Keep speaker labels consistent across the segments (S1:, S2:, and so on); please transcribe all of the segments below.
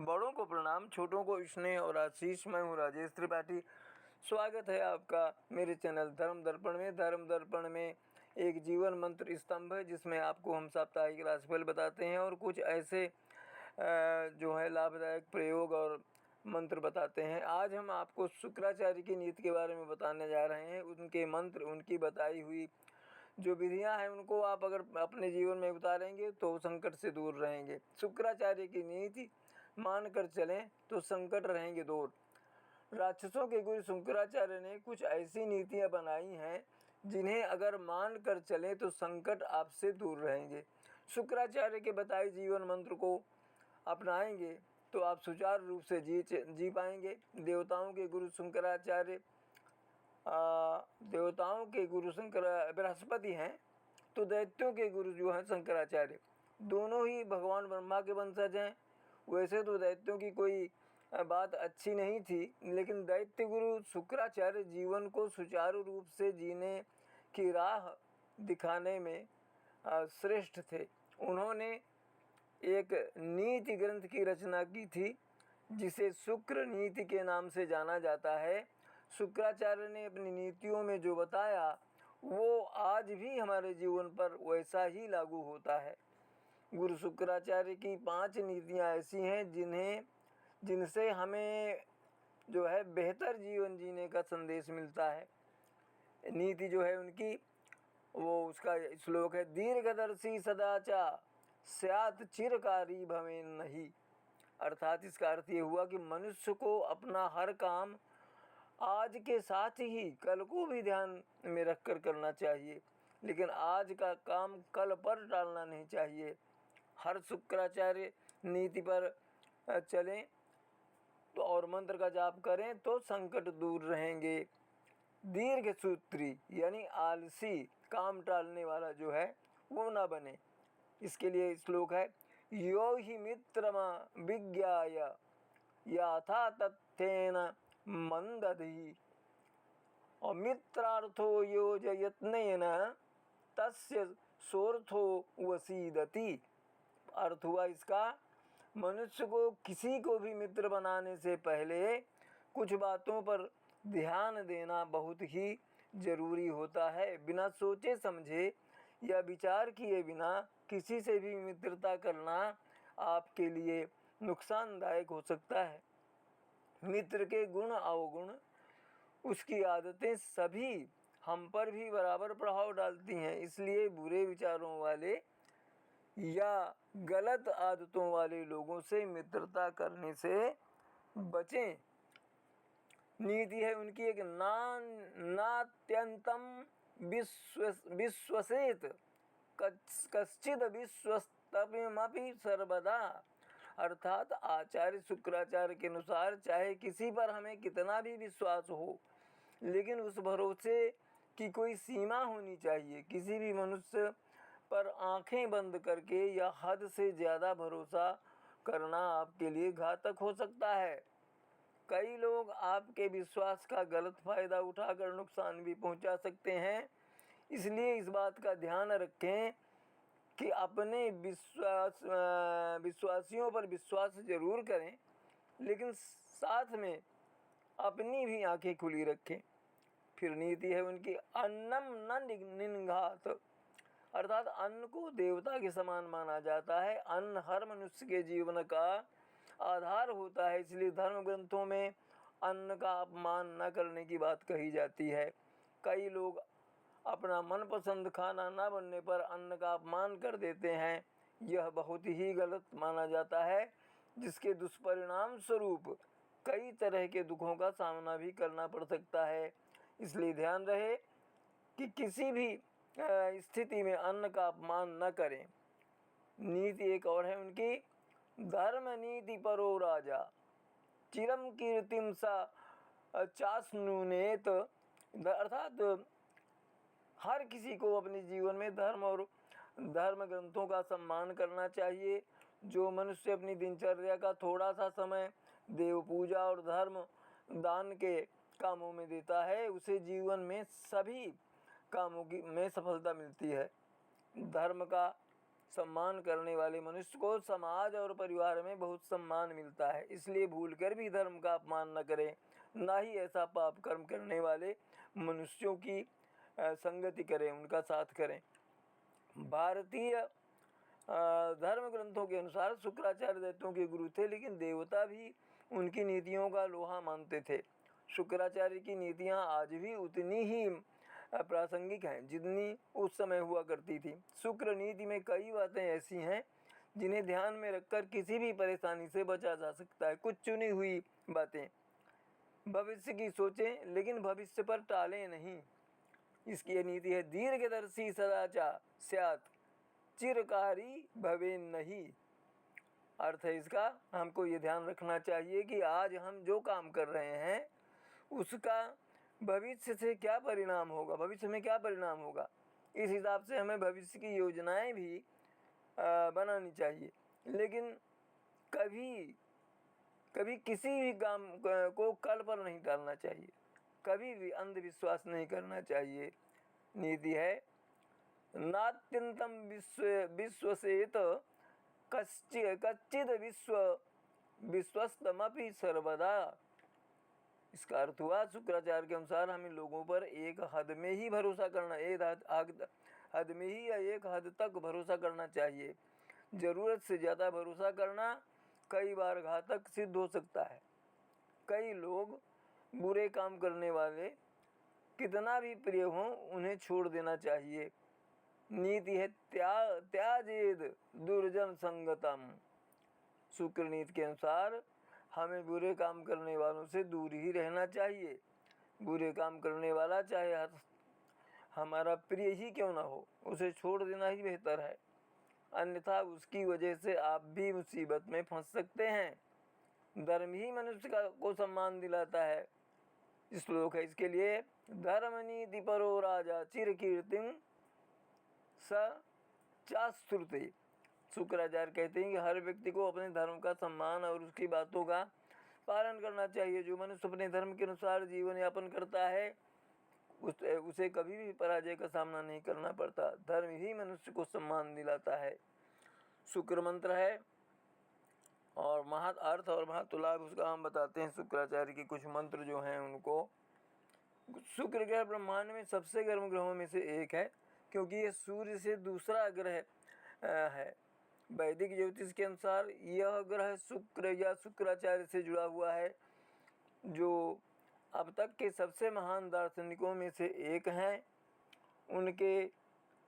S1: बड़ों को प्रणाम, छोटों को स्नेह और आशीष। मैं हूँ राजेश त्रिपाठी। स्वागत है आपका मेरे चैनल धर्म दर्पण में। धर्म दर्पण में एक जीवन मंत्र स्तंभ है जिसमें आपको हम साप्ताहिक राशिफल बताते हैं और कुछ ऐसे जो है लाभदायक प्रयोग और मंत्र बताते हैं। आज हम आपको शुक्राचार्य की नीति के बारे में बताने जा रहे हैं। उनके मंत्र, उनकी बताई हुई जो विधियां हैं, उनको आप अगर अपने जीवन में उतारेंगे तो संकट से दूर रहेंगे। शुक्राचार्य की नीति मानकर चलें तो संकट रहेंगे दूर। राक्षसों के गुरु शुक्राचार्य ने कुछ ऐसी नीतियां बनाई हैं जिन्हें अगर मानकर चलें तो संकट आपसे दूर रहेंगे। शुक्राचार्य के बताए जीवन मंत्र को अपनाएंगे तो आप सुचारू रूप से जी पाएंगे। देवताओं के गुरु बृहस्पति हैं, तो दैत्यों के गुरु जो हैं शंकराचार्य, दोनों ही भगवान ब्रह्मा के वंशज हैं। वैसे तो दैत्यों की कोई बात अच्छी नहीं थी, लेकिन दैत्य गुरु शुक्राचार्य जीवन को सुचारू रूप से जीने की राह दिखाने में श्रेष्ठ थे। उन्होंने एक नीति ग्रंथ की रचना की थी जिसे शुक्र नीति के नाम से जाना जाता है। शुक्राचार्य ने अपनी नीतियों में जो बताया वो आज भी हमारे जीवन पर वैसा ही लागू होता है। गुरु शुक्राचार्य की 5 नीतियाँ ऐसी हैं जिनसे हमें जो है बेहतर जीवन जीने का संदेश मिलता है। नीति जो है उनकी, वो उसका श्लोक है, दीर्घदर्शी सदाचा स्यात् चिरकारी भवेन नहीं। अर्थात इसका अर्थ ये हुआ कि मनुष्य को अपना हर काम आज के साथ ही कल को भी ध्यान में रखकर करना चाहिए, लेकिन आज का काम कल पर टालना नहीं चाहिए। हर शुक्राचार्य नीति पर चलें तो और मंत्र का जाप करें तो संकट दूर रहेंगे। दीर्घ सूत्री यानी आलसी, काम टालने वाला जो है वो ना बने। इसके लिए श्लोक है, यो हि मित्रमा विज्ञाय याथा तथ्येन मंदधि और मित्रार्थो योजयत्नेन तस्य सोर्थो वसीदति। अर्थ हुआ इसका, मनुष्य को किसी को भी मित्र बनाने से पहले कुछ बातों पर ध्यान देना बहुत ही ज़रूरी होता है। बिना सोचे समझे या विचार किए बिना किसी से भी मित्रता करना आपके लिए नुकसानदायक हो सकता है। मित्र के गुण अवगुण, उसकी आदतें सभी हम पर भी बराबर प्रभाव डालती हैं। इसलिए बुरे विचारों वाले या गलत आदतों वाले लोगों से मित्रता करने से बचें। नीति है उनकी एक, नात्यंतम विश्वसेत कश्चिद विश्वस्तमपि सर्वदा। अर्थात आचार्य शुक्राचार्य के अनुसार चाहे किसी पर हमें कितना भी विश्वास हो, लेकिन उस भरोसे की कोई सीमा होनी चाहिए। किसी भी मनुष्य पर आंखें बंद करके या हद से ज़्यादा भरोसा करना आपके लिए घातक हो सकता है। कई लोग आपके विश्वास का गलत फ़ायदा उठाकर नुकसान भी पहुंचा सकते हैं। इसलिए इस बात का ध्यान रखें कि अपने विश्वासियों पर विश्वास जरूर करें, लेकिन साथ में अपनी भी आंखें खुली रखें। फिर नीति है उनकी, अन्नम न निघात। अर्थात अन्न को देवता के समान माना जाता है। अन्न हर मनुष्य के जीवन का आधार होता है, इसलिए धर्म ग्रंथों में अन्न का अपमान न करने की बात कही जाती है। कई लोग अपना मनपसंद खाना न बनने पर अन्न का अपमान कर देते हैं। यह बहुत ही गलत माना जाता है, जिसके दुष्परिणाम स्वरूप कई तरह के दुखों का सामना भी करना पड़ सकता है। इसलिए ध्यान रहे कि किसी भी स्थिति में अन्न का अपमान न करें। नीति एक और है उनकी, धर्म नीति परो राजा चिरम कीर्तिम सा चास्नुनेत। अर्थात हर किसी को अपने जीवन में धर्म और धर्म ग्रंथों का सम्मान करना चाहिए। जो मनुष्य अपनी दिनचर्या का थोड़ा सा समय देव पूजा और धर्म दान के कामों में देता है, उसे जीवन में सभी कामों में सफलता मिलती है। धर्म का सम्मान करने वाले मनुष्य को समाज और परिवार में बहुत सम्मान मिलता है। इसलिए भूलकर भी धर्म का अपमान न करें, ना ही ऐसा पाप कर्म करने वाले मनुष्यों की संगति करें, उनका साथ करें। भारतीय धर्म ग्रंथों के अनुसार शुक्राचार्य दैत्यों के गुरु थे, लेकिन देवता भी उनकी नीतियों का लोहा मानते थे। शुक्राचार्य की नीतियां आज भी उतनी ही प्रासंगिक हैं जितनी उस समय हुआ करती थी। शुक्र नीति में कई बातें ऐसी हैं जिन्हें ध्यान में रखकर किसी भी परेशानी से बचा जा सकता है। कुछ चुनी हुई बातें। भविष्य की सोचें, लेकिन भविष्य पर टालें नहीं। इसकी यह नीति है, दीर्घदर्शी सदाचा स्यात् चिरकारी भवे नहीं। अर्थ है इसका, हमको ये ध्यान रखना चाहिए कि आज हम जो काम कर रहे हैं उसका भविष्य से क्या परिणाम होगा, भविष्य में क्या परिणाम होगा, इस हिसाब से हमें भविष्य की योजनाएं भी बनानी चाहिए। लेकिन कभी किसी भी काम को कल पर नहीं टालना चाहिए, कभी भी अंधविश्वास नहीं करना चाहिए। नीति है, नात्यंतम विश्वसेत कच्चिद विश्वस्तमपि सर्वदा। इसका अर्थ हुआ, शुक्राचार्य के अनुसार हमें लोगों पर एक हद में ही भरोसा करना, हद में ही या एक हद तक भरोसा करना चाहिए। ज़रूरत से ज़्यादा भरोसा करना कई बार घातक सिद्ध हो सकता है। कई लोग बुरे काम करने वाले कितना भी प्रिय हों, उन्हें छोड़ देना चाहिए। नीति है, त्याजेद दुर्जन संगतम। शुक्र नीति के अनुसार हमें बुरे काम करने वालों से दूर ही रहना चाहिए। बुरे काम करने वाला चाहे हमारा प्रिय ही क्यों ना हो, उसे छोड़ देना ही बेहतर है, अन्यथा उसकी वजह से आप भी मुसीबत में फंस सकते हैं। धर्म ही मनुष्य को सम्मान दिलाता है। श्लोक है इसके लिए, धर्म नीति परो राजा चिर कीर्तिम स चास्तुते। शुक्राचार्य कहते हैं कि हर व्यक्ति को अपने धर्म का सम्मान और उसकी बातों का पालन करना चाहिए। जो मनुष्य अपने धर्म के अनुसार जीवन यापन करता है उसे कभी भी पराजय का सामना नहीं करना पड़ता। धर्म ही मनुष्य को सम्मान दिलाता है। शुक्र मंत्र है और महत् अर्थ और महत्व लाभ उसका हम बताते हैं। शुक्राचार्य की कुछ मंत्र जो हैं उनको। शुक्र ग्रह ब्रह्मांड में सबसे गर्म ग्रहों में से एक है, क्योंकि ये सूर्य से दूसरा ग्रह है। वैदिक ज्योतिष के अनुसार यह ग्रह शुक्र या शुक्राचार्य से जुड़ा हुआ है, जो अब तक के सबसे महान दार्शनिकों में से एक हैं। उनके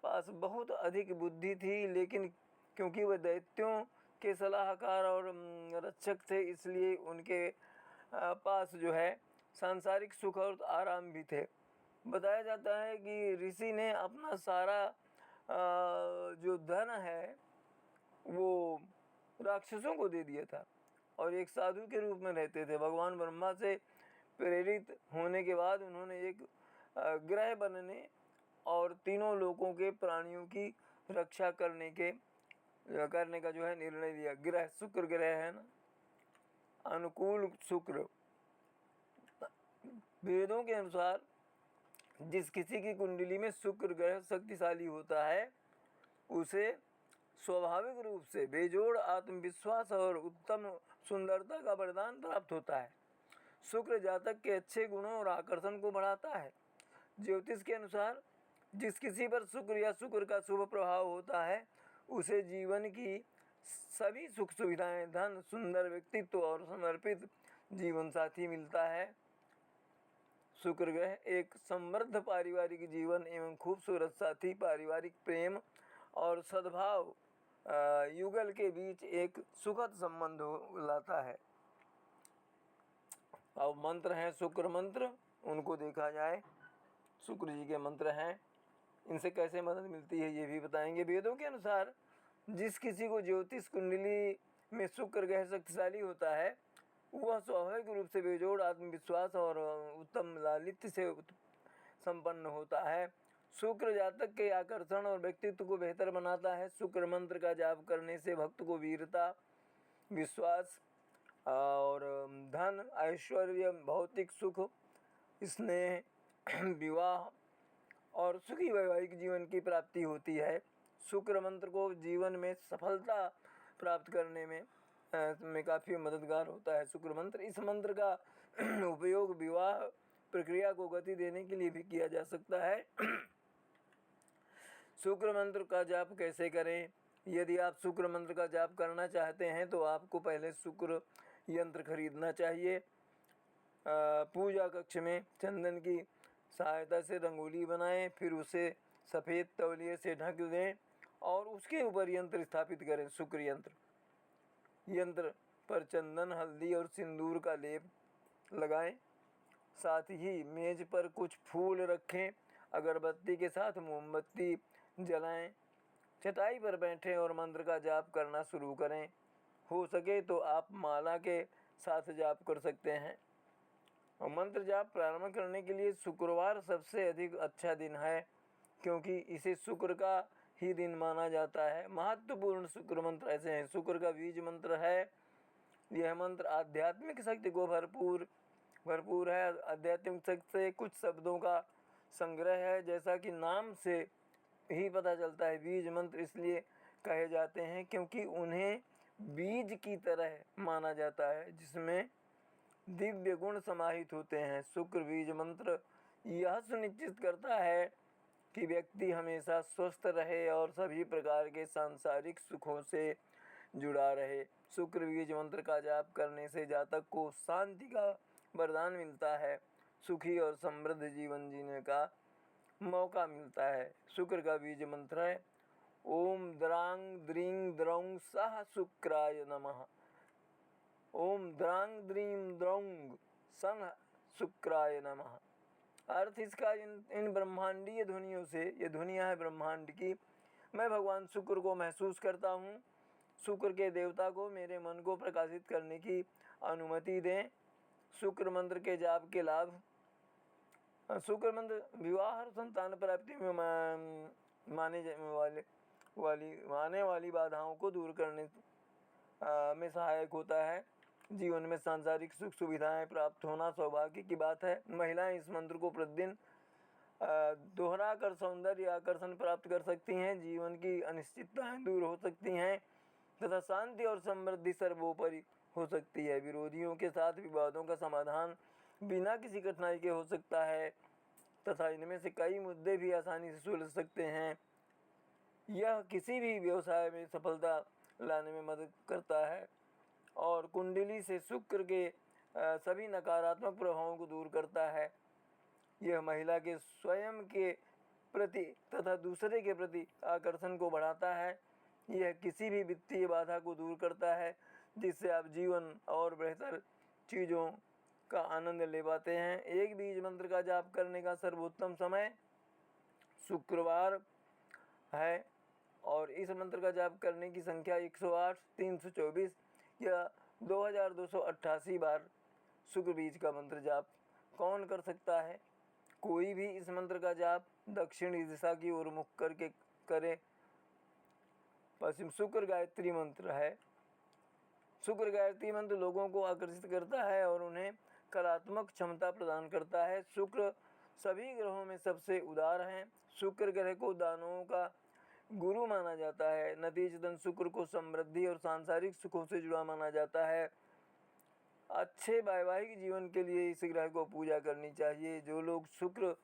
S1: पास बहुत अधिक बुद्धि थी, लेकिन क्योंकि वह दैत्यों के सलाहकार और रक्षक थे, इसलिए उनके पास जो है सांसारिक सुख और आराम भी थे। बताया जाता है कि ऋषि ने अपना सारा जो धन है वो राक्षसों को दे दिया था और एक साधु के रूप में रहते थे। भगवान ब्रह्मा से प्रेरित होने के बाद उन्होंने एक ग्रह बनने और तीनों लोकों के प्राणियों की रक्षा करने का जो है निर्णय लिया। ग्रह शुक्र ग्रह है ना, अनुकूल शुक्र। वेदों के अनुसार जिस किसी की कुंडली में शुक्र ग्रह शक्तिशाली होता है उसे स्वाभाविक रूप से बेजोड़ आत्मविश्वास और उत्तम सुंदरता का वरदान प्राप्त होता है। शुक्र जातक के अच्छे गुणों और आकर्षण को बढ़ाता है। ज्योतिष के अनुसार जिस किसी पर शुक्र या शुक्र का शुभ प्रभाव होता है उसे जीवन की सभी सुख सुविधाएं, धन, सुंदर व्यक्तित्व और समर्पित जीवन साथी मिलता है। शुक्र ग्रह एक समृद्ध पारिवारिक जीवन एवं खूबसूरत साथी, पारिवारिक प्रेम और सद्भाव युगल के बीच एक सुखद संबंध लाता है। अब मंत्र हैं शुक्र मंत्र, उनको देखा जाए। शुक्र जी के मंत्र हैं, इनसे कैसे मदद मिलती है ये भी बताएंगे। वेदों के अनुसार जिस किसी को ज्योतिष कुंडली में शुक्र ग्रह शक्तिशाली होता है वह स्वाभाविक रूप से बेजोड़ आत्मविश्वास और उत्तम लालित्य से संपन्न होता है। शुक्र जातक के आकर्षण और व्यक्तित्व को बेहतर बनाता है। शुक्र मंत्र का जाप करने से भक्त को वीरता, विश्वास और धन, ऐश्वर्य, भौतिक सुख, स्नेह, विवाह और सुखी वैवाहिक जीवन की प्राप्ति होती है। शुक्र मंत्र को जीवन में सफलता प्राप्त करने में काफ़ी मददगार होता है शुक्र मंत्र। इस मंत्र का उपयोग विवाह प्रक्रिया को गति देने के लिए भी किया जा सकता है। शुक्र मंत्र का जाप कैसे करें? यदि आप शुक्र मंत्र का जाप करना चाहते हैं तो आपको पहले शुक्र यंत्र खरीदना चाहिए। पूजा कक्ष में चंदन की सहायता से रंगोली बनाएं, फिर उसे सफ़ेद तौलिए से ढक दें और उसके ऊपर यंत्र स्थापित करें। शुक्र यंत्र पर चंदन, हल्दी और सिंदूर का लेप लगाएं। साथ ही मेज पर कुछ फूल रखें, अगरबत्ती के साथ मोमबत्ती जलाएं। चटाई पर बैठें और मंत्र का जाप करना शुरू करें। हो सके तो आप माला के साथ जाप कर सकते हैं। और मंत्र जाप प्रारंभ करने के लिए शुक्रवार सबसे अधिक अच्छा दिन है, क्योंकि इसे शुक्र का ही दिन माना जाता है। महत्वपूर्ण शुक्र मंत्र ऐसे हैं। शुक्र का बीज मंत्र है। यह मंत्र आध्यात्मिक शक्ति को भरपूर है। आध्यात्मिक शक्ति से कुछ शब्दों का संग्रह है, जैसा कि नाम से ही पता चलता है। बीज मंत्र इसलिए कहे जाते हैं क्योंकि उन्हें बीज की तरह माना जाता है, जिसमें दिव्य गुण समाहित होते हैं। शुक्र बीज मंत्र यह सुनिश्चित करता है कि व्यक्ति हमेशा स्वस्थ रहे और सभी प्रकार के सांसारिक सुखों से जुड़ा रहे। शुक्र बीज मंत्र का जाप करने से जातक को शांति का वरदान मिलता है, सुखी और समृद्ध जीवन जीने का मौका मिलता है। शुक्र का बीज मंत्र है ओम द्रांग द्रीं द्रौं सह शुक्राय नमः। ओम द्रांग द्रीं द्रौं सह शुक्राय नमः। अर्थ इसका इन ब्रह्मांडीय ध्वनियों से, ये ध्वनियाँ है ब्रह्मांड की, मैं भगवान शुक्र को महसूस करता हूँ। शुक्र के देवता को मेरे मन को प्रकाशित करने की अनुमति दें। शुक्र मंत्र के जाप के लाभ। शुक्र मंत्र विवाह और संतान प्राप्ति में आने वाली बाधाओं को दूर करने में सहायक होता है। जीवन में सांसारिक सुख सुविधाएं प्राप्त होना सौभाग्य की बात है। महिलाएं इस मंत्र को प्रतिदिन दोहरा कर सौंदर्य आकर्षण प्राप्त कर सकती हैं। जीवन की अनिश्चितताएं दूर हो सकती हैं तथा शांति और समृद्धि सर्वोपरि हो सकती है। विरोधियों के साथ विवादों का समाधान बिना किसी कठिनाई के हो सकता है तथा इनमें से कई मुद्दे भी आसानी से सुलझ सकते हैं। यह किसी भी व्यवसाय में सफलता लाने में मदद करता है और कुंडली से शुक्र के सभी नकारात्मक प्रभावों को दूर करता है। यह महिला के स्वयं के प्रति तथा दूसरे के प्रति आकर्षण को बढ़ाता है। यह किसी भी वित्तीय बाधा को दूर करता है, जिससे आप जीवन और बेहतर चीज़ों का आनंद ले पाते हैं। एक बीज मंत्र का जाप करने का सर्वोत्तम समय शुक्रवार है और इस मंत्र का जाप करने की संख्या 108, 324 या 2288 बार। शुक्र बीज का मंत्र जाप कौन कर सकता है? कोई भी इस मंत्र का जाप दक्षिणी दिशा की ओर मुख करके करे। पश्चिम शुक्र गायत्री मंत्र है। शुक्र गायत्री मंत्र लोगों को आकर्षित करता है और उन्हें कलात्मक क्षमता प्रदान करता है। शुक्र सभी ग्रहों में सबसे उदार हैं। शुक्र ग्रह को दानवों का गुरु माना जाता है। नतीजतन शुक्र को समृद्धि और सांसारिक सुखों से जुड़ा माना जाता है। अच्छे वैवाहिक जीवन के लिए इस ग्रह को पूजा करनी चाहिए। जो लोग शुक्र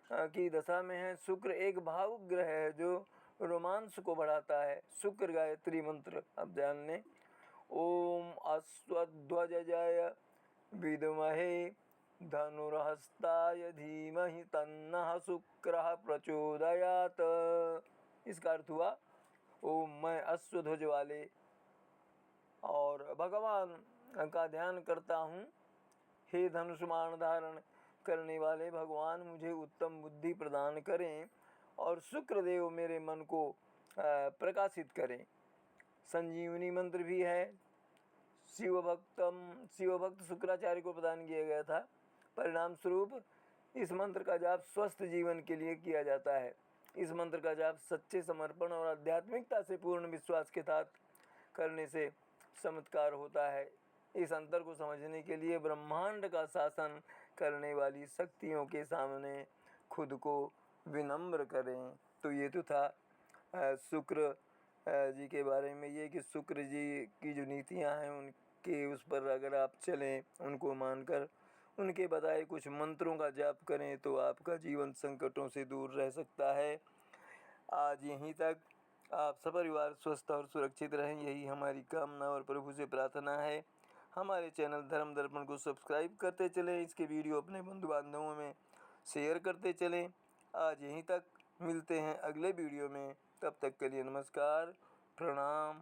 S1: की दशा में हैं, शुक्र एक भावुक ग्रह है जो रोमांस को बढ़ाता है। शुक्र गायत्री मंत्र अब ध्यान लें। ओम अश्वध्वजाय विद्महे धनुर्हस्ताय धीमहि तन्नः शुक्रः प्रचोदयात्। इसका अर्थ हुआ ओम मैं अश्वध्वज वाले और भगवान का ध्यान करता हूँ। हे धनुष्मान धारण करने वाले भगवान, मुझे उत्तम बुद्धि प्रदान करें और शुक्रदेव मेरे मन को प्रकाशित करें। संजीवनी मंत्र भी है। शिवभक्त शुक्राचार्य को प्रदान किया गया था। परिणाम स्वरूप इस मंत्र का जाप स्वस्थ जीवन के लिए किया जाता है। इस मंत्र का जाप सच्चे समर्पण और आध्यात्मिकता से पूर्ण विश्वास के साथ करने से चमत्कार होता है। इस अंतर को समझने के लिए ब्रह्मांड का शासन करने वाली शक्तियों के सामने खुद को विनम्र करें। तो ये तो था शुक्र जी के बारे में ये कि शुक्र जी की जो नीतियाँ हैं उनके उस पर अगर आप चलें, उनको मानकर उनके बताए कुछ मंत्रों का जाप करें तो आपका जीवन संकटों से दूर रह सकता है। आज यहीं तक। आप सपरिवार स्वस्थ और सुरक्षित रहें, यही हमारी कामना और प्रभु से प्रार्थना है। हमारे चैनल धर्म दर्पण को सब्सक्राइब करते चलें, इसके वीडियो अपने बंधु बांधवों में शेयर करते चलें। आज यहीं तक, मिलते हैं अगले वीडियो में। तब तक के लिए नमस्कार, प्रणाम।